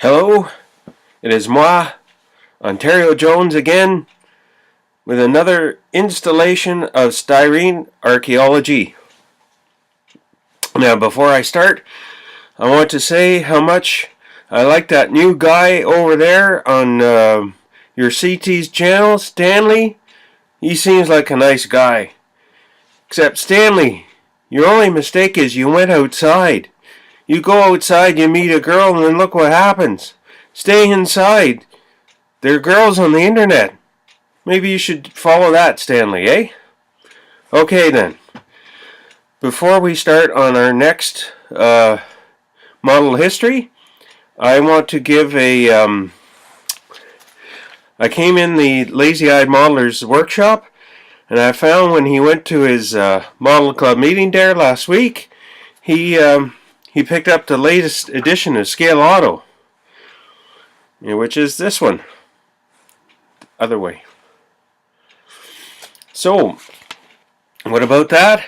Hello, it is moi, Ontario Jones again, with another installation of Styrene Archeology. Now, before I start, I want to say how much I like that new guy over there on your CT's channel, Stanley. He seems like a nice guy. Except, Stanley, your only mistake is you went outside. You go outside, you meet a girl, and then look what happens. Stay inside. There are girls on the internet. Maybe you should follow that, Stanley, eh? Okay then. Before we start on our next model history, I want to give a... I came in the Lazy-Eyed Modeler's workshop, and I found when he went to his model club meeting there last week, he picked up the latest edition of Scale Auto, which is this one. Other way. So, what about that?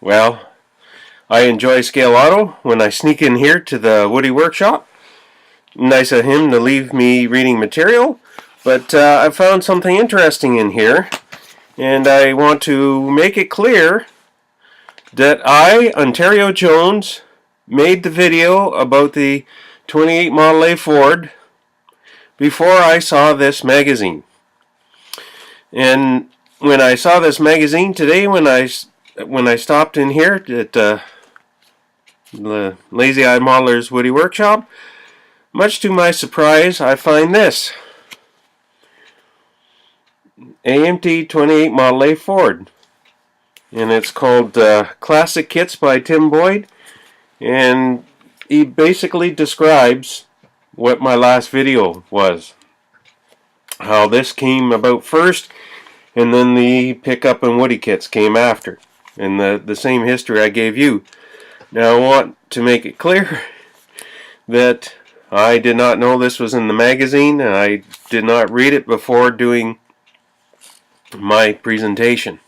Well, I enjoy Scale Auto when I sneak in here to the Woody Workshop. Nice of him to leave me reading material, but I found something interesting in here, and I want to make it clear that I, Ontario Jones, made the video about the 28 Model A Ford before I saw this magazine. And when I saw this magazine today, when I stopped in here at the Lazy-Eyed Modeler's Woody Workshop, much to my surprise, I find this. AMT 28 Model A Ford. And it's called Classic Kits by Tim Boyd. And he basically describes what my last video was. How this came about first, and then the pickup and Woody kits came after. And the same history I gave you. Now I want to make it clear that I did not know this was in the magazine, and I did not read it before doing my presentation.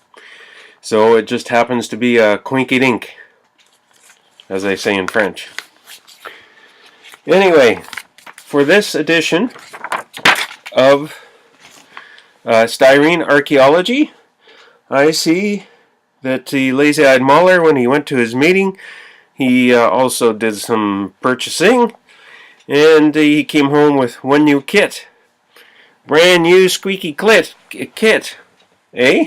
So it just happens to be a quinky dink, as they say in French. Anyway, for this edition of Styrene Archeology, I see that the Lazy-Eyed Modeler, when he went to his meeting, he also did some purchasing, and he came home with one new kit. Brand new squeaky kit, eh?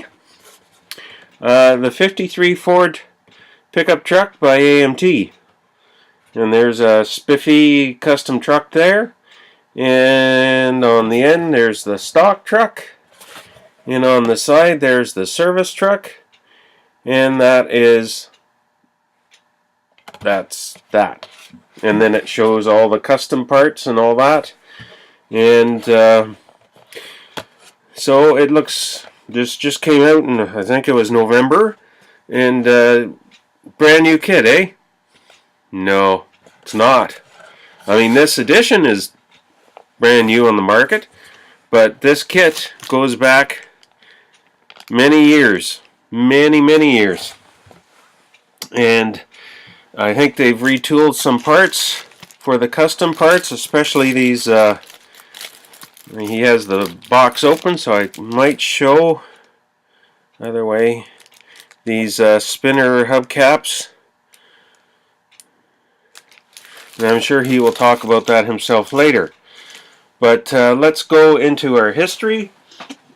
The 53 Ford pickup truck by AMT. And there's a spiffy custom truck there. And on the end there's the stock truck. And on the side there's the service truck. And that's that. And then it shows all the custom parts and all that. And so it looks, this just came out in, I think it was November. And brand new kit, eh? No, it's not. I mean, this edition is brand new on the market, but this kit goes back many years. Many years. And I think they've retooled some parts for the custom parts, especially these, he has the box open, so I might show, either way, these spinner hubcaps. And I'm sure he will talk about that himself later. But let's go into our history.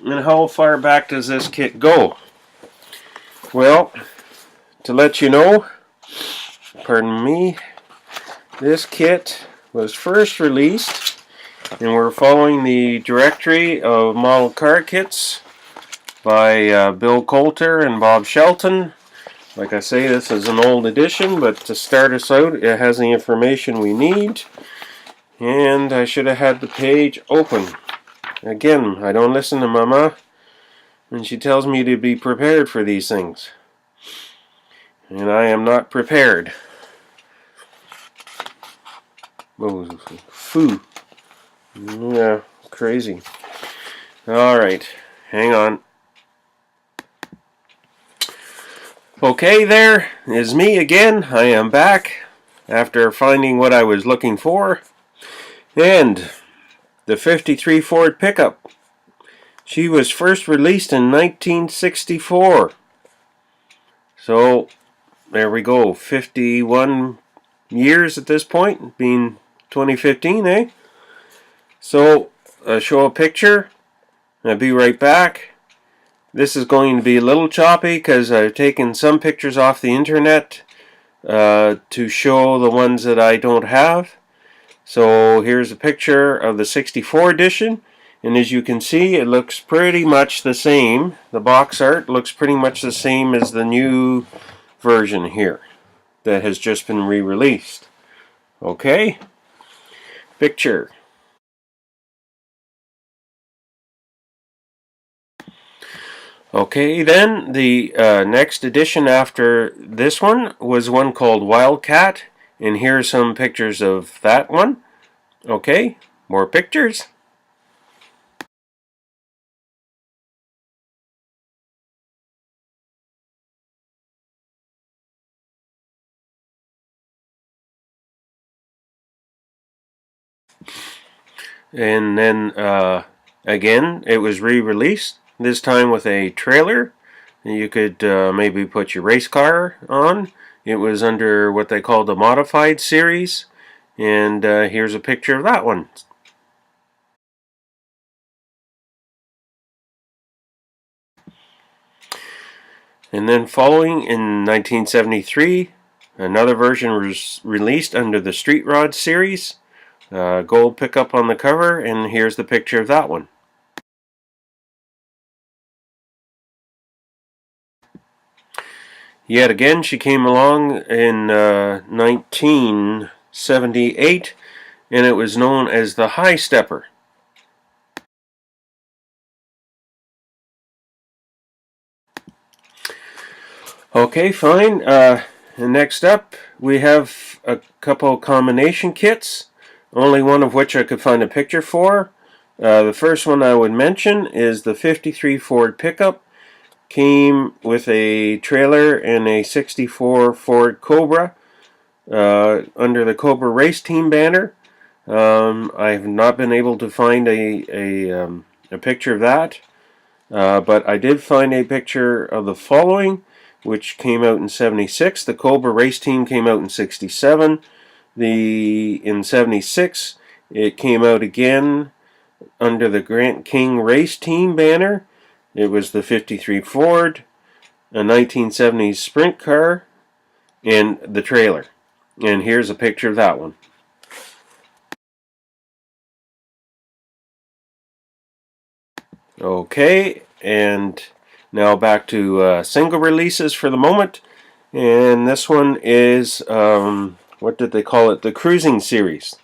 And how far back does this kit go? Well, to let you know, pardon me, this kit was first released, and we're following the directory of model car kits by Bill Coulter and Bob Shelton. Like I say, this is an old edition, but to start us out, it has the information we need. And I should have had the page open. Again, I don't listen to Mama, and she tells me to be prepared for these things. And I am not prepared. Oh, foo. Yeah, crazy. Alright, hang on. Okay, there is me again. I am back after finding what I was looking for. And the 53 Ford pickup. She was first released in 1964. So there we go, 51 years at this point, being 2015, eh? So I'll show a picture. I'll be right back. This is going to be a little choppy because I've taken some pictures off the internet to show the ones that I don't have. So here's a picture of the 64 edition, and as you can see, it looks pretty much the same. The box art looks pretty much the same as the new version here that has just been re-released. Okay, picture. Okay, then the next edition after this one was one called Wildcat, and here are some pictures of that one. Okay, more pictures. And then again, it was re-released, this time with a trailer. You could maybe put your race car on. It was under what they call the modified series, and here's a picture of that one. And then following in 1973, another version was released under the Street Rod series. Gold pickup on the cover, and here's the picture of that one. Yet again, she came along in 1978, and it was known as the High Stepper. Okay, fine. And next up, we have a couple combination kits, only one of which I could find a picture for. The first one I would mention is the 53 Ford pickup. Came with a trailer and a 64 Ford Cobra under the Cobra Race Team banner. I have not been able to find a picture of that, but I did find a picture of the following, which came out in 76. The Cobra Race Team came out in 67. In 76, it came out again under the Grant King Race Team banner. It was the 53 Ford, a 1970s sprint car, and the trailer. And here's a picture of that one. Okay, and now back to single releases for the moment. And this one is, what did they call it? The Cruising Series.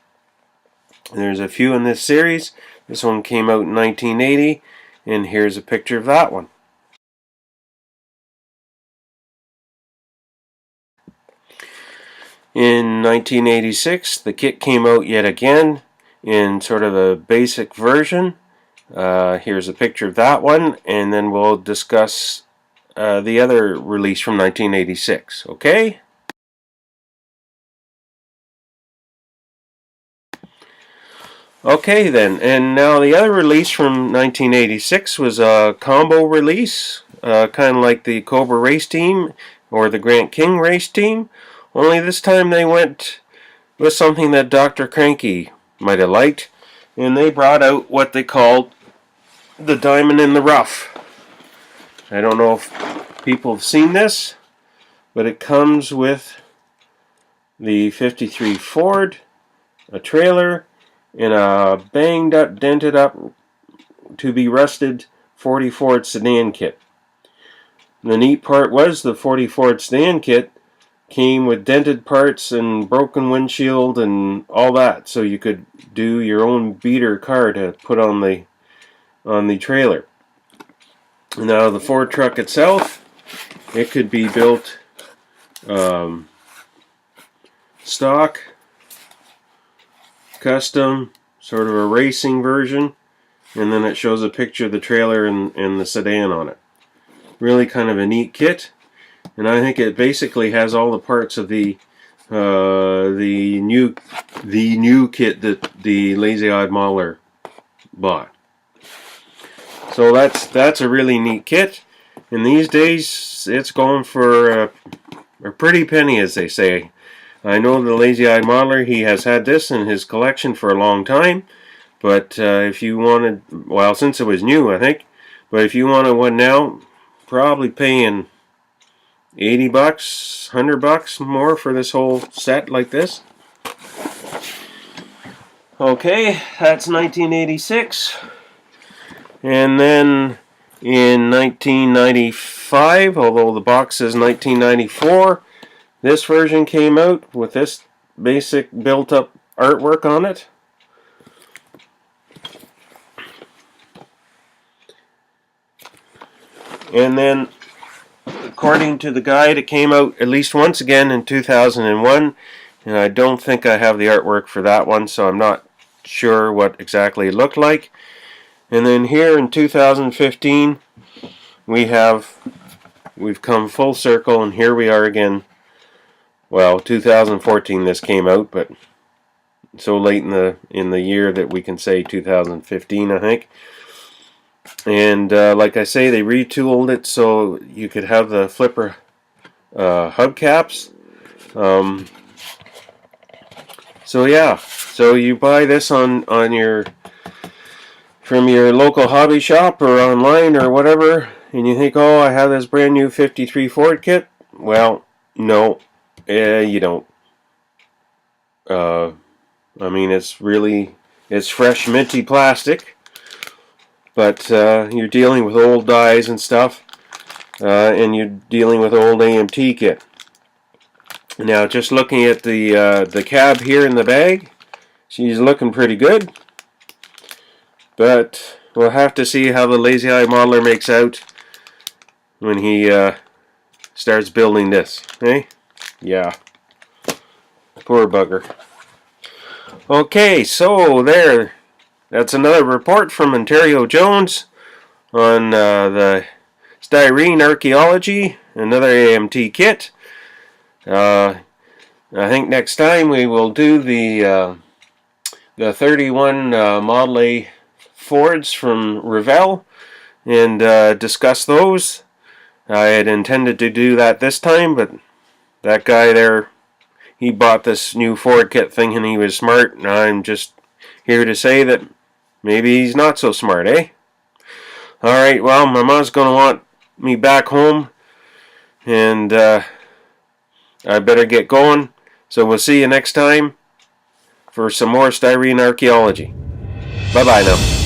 And there's a few in this series. This one came out in 1980, and here's a picture of that one. In 1986, the kit came out yet again in sort of a basic version. Here's a picture of that one, and then we'll discuss the other release from 1986. Okay? Okay then, and now the other release from 1986 was a combo release, kind of like the Cobra Race Team or the Grant King Race Team, only this time they went with something that Dr. Cranky might have liked, and they brought out what they called the Diamond in the Rough. I don't know if people have seen this, but it comes with the 53 Ford, a trailer, and a banged up, dented up, to be rusted 40 Ford sedan kit. The neat part was the 40 Ford sedan kit came with dented parts and broken windshield and all that, so you could do your own beater car to put on the trailer. Now the Ford truck itself, it could be built stock, custom, sort of a racing version, and then it shows a picture of the trailer and the sedan on it. Really kind of a neat kit, and I think it basically has all the parts of the the new kit that the lazy-eyed modeler bought. So that's a really neat kit, and these days it's going for a pretty penny, as they say. I know the lazy-eyed modeler, he has had this in his collection for a long time, but if you wanted, well, since it was new, I think, but if you wanted one now, probably paying 80 bucks, 100 bucks more for this whole set like this. Okay, that's 1986. And then in 1995, although the box says 1994, this version came out with this basic built-up artwork on it. And then, according to the guide, it came out at least once again in 2001, and I don't think I have the artwork for that one, so I'm not sure what exactly it looked like. And then here in 2015, we've come full circle, and here we are again. Well, 2014 this came out, but so late in the year that we can say 2015, I think. And like I say, they retooled it so you could have the flipper hubcaps. So yeah, so you buy this on your from your local hobby shop or online or whatever, and you think, oh, I have this brand new 53 Ford kit. Well, no, you don't. I mean, it's fresh minty plastic, but you're dealing with old dies and stuff, and you're dealing with old AMT kit. Now, just looking at the cab here in the bag, she's looking pretty good. But we'll have to see how the lazy-eye modeler makes out when he starts building this. Eh? Yeah. Poor bugger. Okay, so there. That's another report from Ontario Jones on the Styrene Archeology, another AMT kit. I think next time we will do the 31 Model A Fords from Revell and discuss those. I had intended to do that this time, but that guy there, he bought this new Ford kit thinking he was smart, and I'm just here to say that maybe he's not so smart, eh? Alright, well, my mom's going to want me back home, and I better get going. So we'll see you next time for some more Styrene Archeology. Bye-bye now.